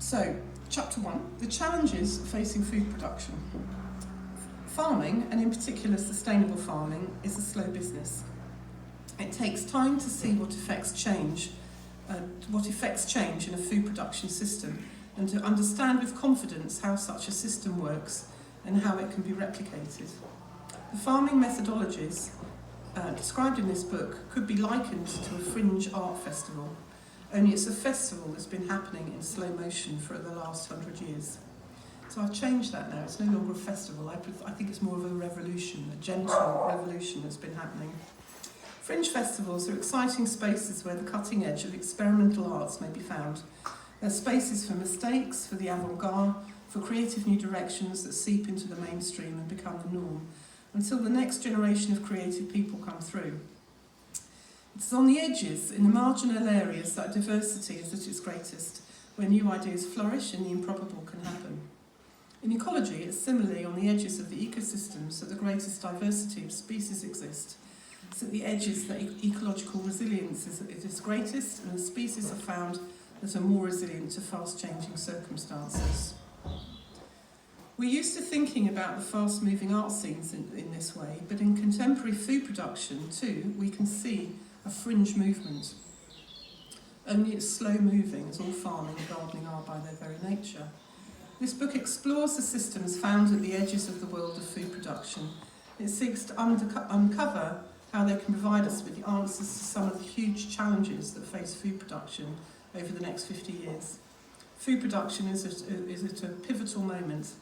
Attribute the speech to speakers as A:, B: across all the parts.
A: So, chapter 1, the challenges facing food production. Farming, and in particular sustainable farming, is a slow business. It takes time to see what affects change in a food production system, and to understand with confidence how such a system works and how it can be replicated. The farming methodologies described in this book could be likened to a fringe art festival, only it's a festival that's been happening in slow motion for the last 100 years. So I've changed that now, it's no longer a festival, I think it's more of a revolution, a gentle revolution that's been happening. Fringe festivals are exciting spaces where the cutting edge of experimental arts may be found. They're spaces for mistakes, for the avant-garde, for creative new directions that seep into the mainstream and become the norm, until the next generation of creative people come through. It's on the edges, in the marginal areas, that diversity is at its greatest, where new ideas flourish and the improbable can happen. In ecology, it's similarly on the edges of the ecosystems that the greatest diversity of species exist. It's at the edges that ecological resilience is at its greatest, and the species are found that are more resilient to fast-changing circumstances. We're used to thinking about the fast-moving art scenes in this way, but in contemporary food production too, we can see a fringe movement. Only it's slow-moving, as all farming and gardening are by their very nature. This book explores the systems found at the edges of the world of food production. It seeks to uncover how they can provide us with the answers to some of the huge challenges that face food production over the next 50 years. Food production is at a pivotal moment.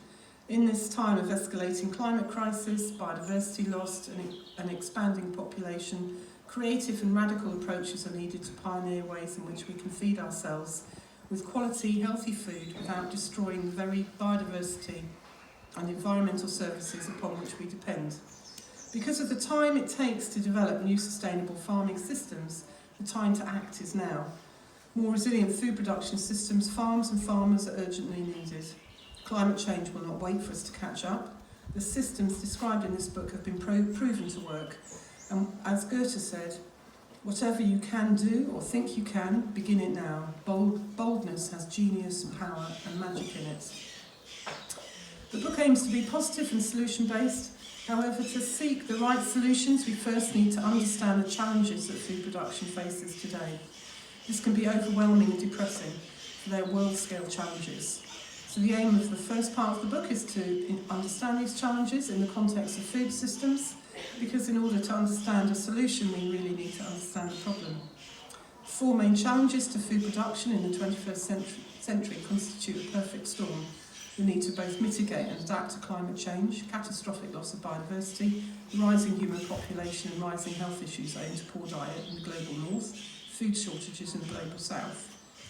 A: In this time of escalating climate crisis, biodiversity loss, and an expanding population, creative and radical approaches are needed to pioneer ways in which we can feed ourselves with quality, healthy food without destroying the very biodiversity and environmental services upon which we depend. Because of the time it takes to develop new sustainable farming systems, the time to act is now. More resilient food production systems, farms and farmers are urgently needed. Climate change will not wait for us to catch up. The systems described in this book have been proven to work. And as Goethe said, whatever you can do or think you can, begin it now. Boldness has genius and power and magic in it. The book aims to be positive and solution-based. However, to seek the right solutions, we first need to understand the challenges that food production faces today. This can be overwhelming and depressing, for they are world-scale challenges. So the aim of the first part of the book is to understand these challenges in the context of food systems, because in order to understand a solution, we really need to understand the problem. Four main challenges to food production in the 21st century constitute a perfect storm. The need to both mitigate and adapt to climate change, catastrophic loss of biodiversity, rising human population and rising health issues owing to poor diet in the global north, food shortages in the global south.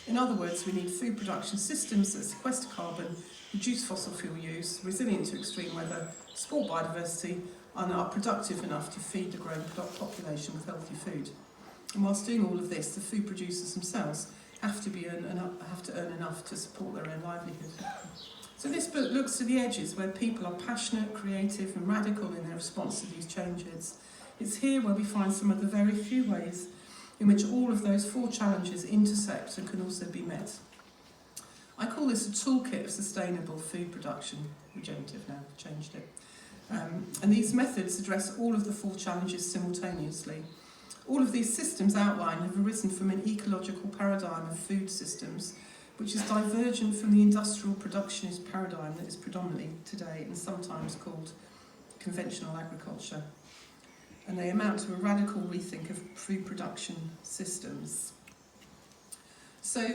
A: In other words, we need food production systems that sequester carbon, reduce fossil fuel use, resilient to extreme weather, support biodiversity, and are productive enough to feed the growing population with healthy food. And whilst doing all of this, the food producers themselves have to earn enough to support their own livelihood. So this book looks to the edges where people are passionate, creative and radical in their response to these changes. It's here where we find some of the very few ways in which all of those four challenges intersect and can also be met. I call this a toolkit of sustainable food production. Regenerative now, changed it. And these methods address all of the four challenges simultaneously. All of these systems outlined have arisen from an ecological paradigm of food systems, which is divergent from the industrial productionist paradigm that is predominantly today and sometimes called conventional agriculture. And they amount to a radical rethink of food production systems. So